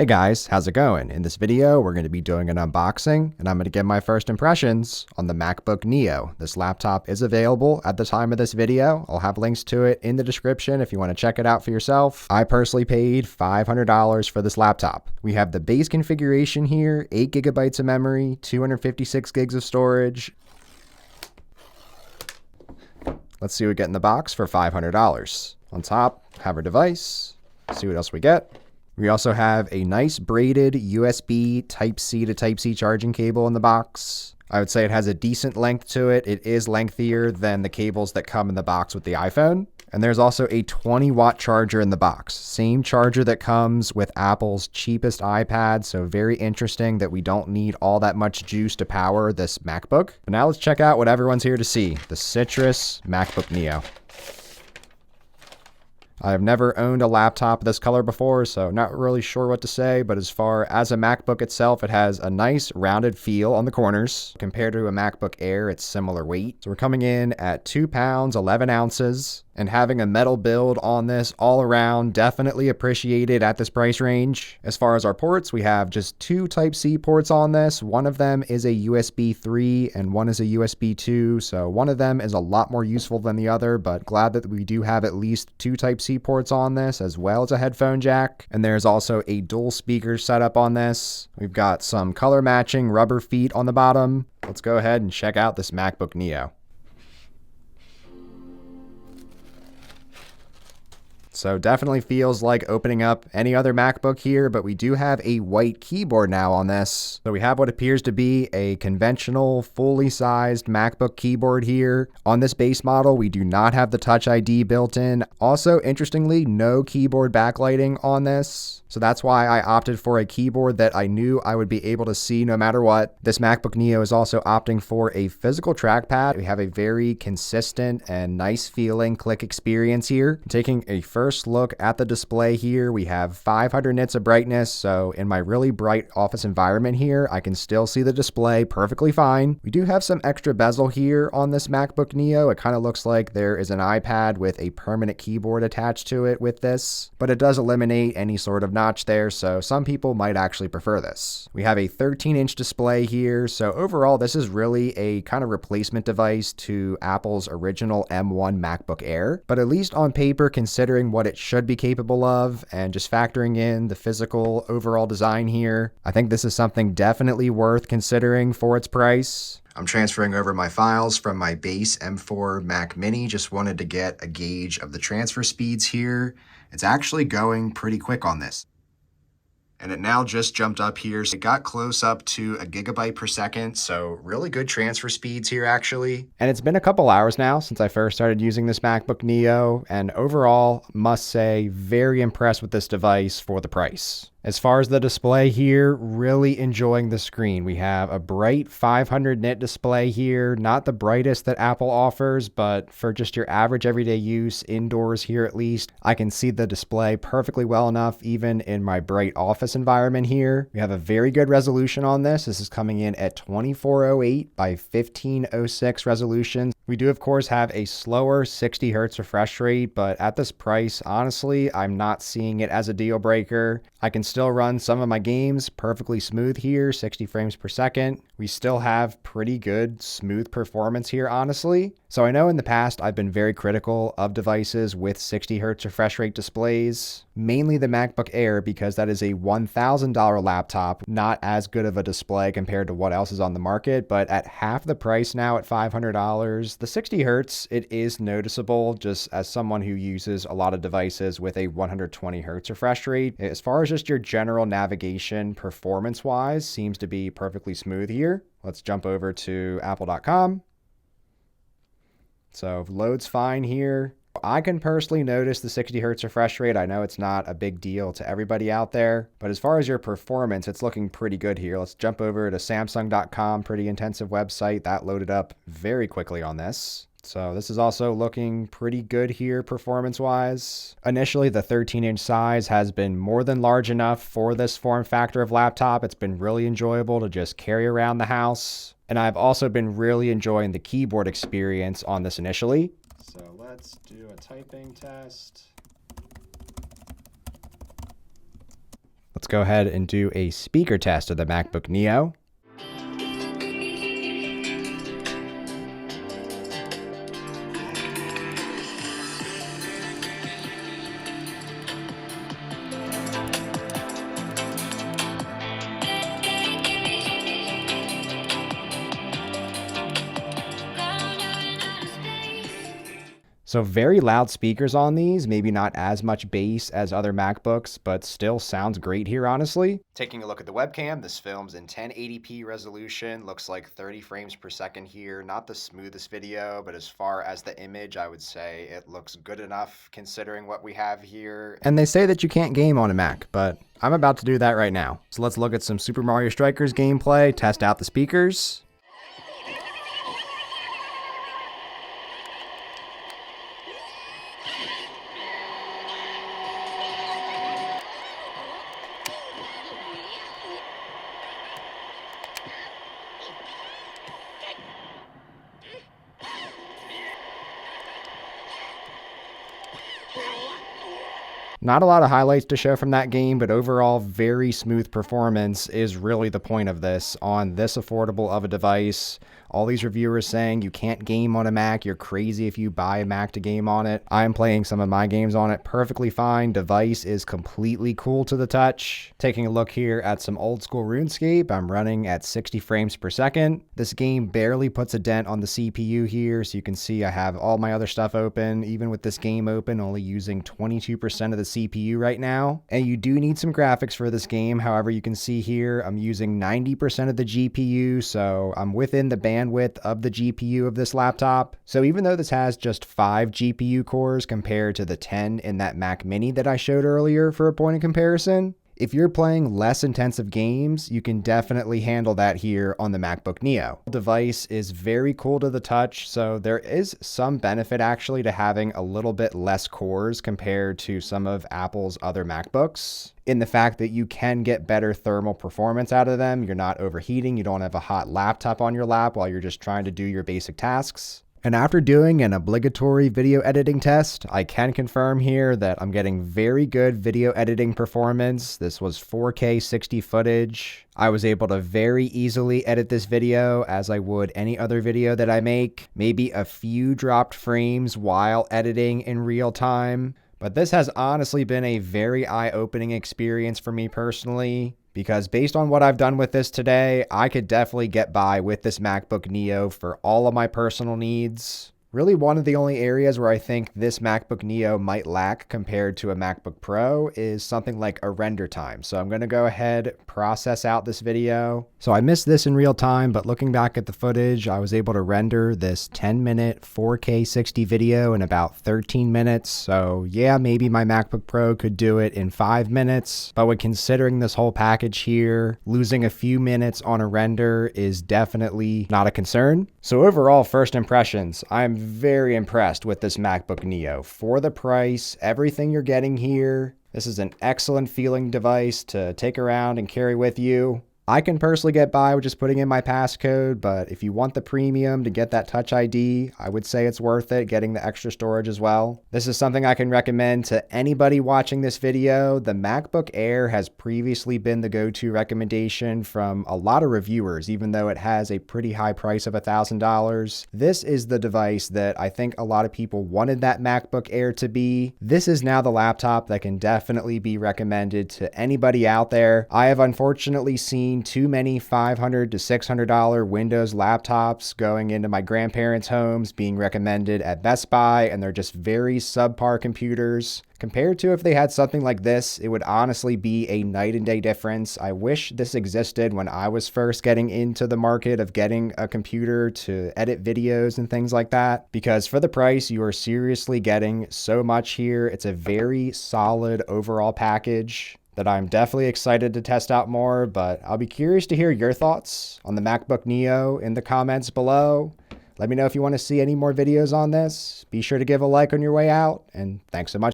Hey guys, how's it going? In this video, we're going to be doing an unboxing, and I'm going to give my first impressions on the MacBook Neo. This laptop is available at the time of this video. I'll have links to it in the description if you want to check it out for yourself. I personally paid $500 for this laptop. We have the base configuration here, 8 gigabytes of memory, 256 gigs of storage. Let's see what we get in the box for $500. On top, have our device. See what else we get. We also have a nice braided USB Type-C to Type-C charging cable in the box. I would say it has a decent length to it. It is lengthier than the cables that come in the box with the iPhone. And there's also a 20-watt charger in the box. Same charger that comes with Apple's cheapest iPad, so very interesting that we don't need all that much juice to power this MacBook. But now let's check out what everyone's here to see, the Citrus MacBook Neo. I have never owned a laptop this color before, so not really sure what to say, but as far as a MacBook itself, it has a nice rounded feel on the corners. Compared to a MacBook Air, it's similar weight. So we're coming in at 2 pounds, 11 ounces. And having a metal build on this all around, definitely appreciated at this price range. As far as our ports, we have just 2 Type-C ports on this. One of them is a USB 3 and one is a USB 2. So one of them is a lot more useful than the other, but glad that we do have at least 2 Type-C ports on this, as well as a headphone jack. And there's also a dual speaker setup on this. We've got some color matching rubber feet on the bottom. Let's go ahead and check out this MacBook Neo. So definitely feels like opening up any other MacBook here, but we do have a white keyboard now on this. So we have what appears to be a conventional, fully sized MacBook keyboard here. On this base model, we do not have the Touch ID built in. Also, interestingly, no keyboard backlighting on this. So that's why I opted for a keyboard that I knew I would be able to see no matter what. This MacBook Neo is also opting for a physical trackpad. We have a very consistent and nice feeling click experience here. Taking a first look at the display here, we have 500 nits of brightness. So in my really bright office environment here, I can still see the display perfectly fine. We do have some extra bezel here on this MacBook Neo. It kind of looks like there is an iPad with a permanent keyboard attached to it with this, but it does eliminate any sort of notch there, so some people might actually prefer this. We have a 13-inch display here, so overall this is really a kind of replacement device to Apple's original M1 MacBook Air, but at least on paper, considering what it should be capable of and just factoring in the physical overall design here, I think this is something definitely worth considering for its price. I'm transferring over my files from my base M4 Mac Mini. Just wanted to get a gauge of the transfer speeds here. It's actually going pretty quick on this. And it now just jumped up here. So it got close up to a gigabyte per second. So really good transfer speeds here, actually. And it's been a couple hours now since I first started using this MacBook Neo. And overall, must say, very impressed with this device for the price. As far as the display here, really enjoying the screen. We have a bright 500 nit display here, not the brightest that Apple offers, but for just your average everyday use indoors here at least, I can see the display perfectly well enough even in my bright office environment here. We have a very good resolution on this. This is coming in at 2408 by 1506 resolution. We do, of course, have a slower 60 hertz refresh rate, but at this price, honestly, I'm not seeing it as a deal breaker. I can still run some of my games perfectly smooth here, 60 frames per second. We still have pretty good smooth performance here, honestly. So I know in the past I've been very critical of devices with 60 hertz refresh rate displays, mainly the MacBook Air, because that is a $1,000 laptop, not as good of a display compared to what else is on the market, but at half the price now at $500, the 60 hertz, it is noticeable just as someone who uses a lot of devices with a 120 hertz refresh rate. As far as just your general navigation performance-wise, seems to be perfectly smooth here. Let's jump over to apple.com. So loads fine here. I can personally notice the 60 hertz refresh rate. I know it's not a big deal to everybody out there, but as far as your performance, it's looking pretty good here. Let's jump over to Samsung.com, pretty intensive website. That loaded up very quickly on this. So this is also looking pretty good here performance-wise. Initially, the 13-inch size has been more than large enough for this form factor of laptop. It's been really enjoyable to just carry around the house. And I've also been really enjoying the keyboard experience on this initially. So let's do a typing test. go ahead and do a speaker test of the MacBook Neo. So very loud speakers on these, maybe not as much bass as other MacBooks, but still sounds great here, honestly. Taking a look at the webcam, this films in 1080p resolution, looks like 30 frames per second here. Not the smoothest video, but as far as the image, I would say it looks good enough considering what we have here. And they say that you can't game on a Mac, but I'm about to do that right now. So let's look at some Super Mario Strikers gameplay, test out the speakers. Not a lot of highlights to show from that game, but overall very smooth performance is really the point of this on this affordable of a device. All these reviewers saying you can't game on a Mac, you're crazy if you buy a Mac to game on it. I'm playing some of my games on it perfectly fine. Device is completely cool to the touch. Taking a look here at some old school RuneScape, I'm running at 60 frames per second. This game barely puts a dent on the CPU here, so you can see I have all my other stuff open. Even with this game open, only using 22% of the CPU right now. And you do need some graphics for this game. However, you can see here, I'm using 90% of the GPU, so I'm within the bandwidth of the GPU of this laptop. So even though this has just 5 GPU cores compared to the 10 in that Mac Mini that I showed earlier for a point of comparison, if you're playing less intensive games, you can definitely handle that here on the MacBook Neo. The device is very cool to the touch, so there is some benefit actually to having a little bit less cores compared to some of Apple's other MacBooks, in the fact that you can get better thermal performance out of them. You're not overheating, you don't have a hot laptop on your lap while you're just trying to do your basic tasks. And after doing an obligatory video editing test, I can confirm here that I'm getting very good video editing performance. This was 4K 60 footage. I was able to very easily edit this video as I would any other video that I make. Maybe a few dropped frames while editing in real time. But this has honestly been a very eye-opening experience for me personally, because based on what I've done with this today, I could definitely get by with this MacBook Neo for all of my personal needs. Really, one of the only areas where I think this MacBook Neo might lack compared to a MacBook Pro is something like a render time. So I'm going to go ahead, process out this video. So I missed this in real time, but looking back at the footage, I was able to render this 10-minute 4K 60 video in about 13 minutes. So yeah, maybe my MacBook Pro could do it in 5 minutes. But when considering this whole package here, losing a few minutes on a render is definitely not a concern. So overall, first impressions, I'm very impressed with this MacBook Neo. For the price, everything you're getting here, this is an excellent feeling device to take around and carry with you. I can personally get by with just putting in my passcode, but if you want the premium to get that Touch ID, I would say it's worth it, getting the extra storage as well. This is something I can recommend to anybody watching this video. The MacBook Air has previously been the go-to recommendation from a lot of reviewers, even though it has a pretty high price of $1,000. This is the device that I think a lot of people wanted that MacBook Air to be. This is now the laptop that can definitely be recommended to anybody out there. I have unfortunately seen too many $500 to $600 Windows laptops going into my grandparents' homes being recommended at Best Buy, and they're just very subpar computers. Compared to if they had something like this, it would honestly be a night and day difference. I wish this existed when I was first getting into the market of getting a computer to edit videos and things like that, because for the price, you are seriously getting so much here. It's a very solid overall package that I'm definitely excited to test out more, but I'll be curious to hear your thoughts on the MacBook Neo in the comments below. Let me know if you want to see any more videos on this. Be sure to give a like on your way out, and thanks so much.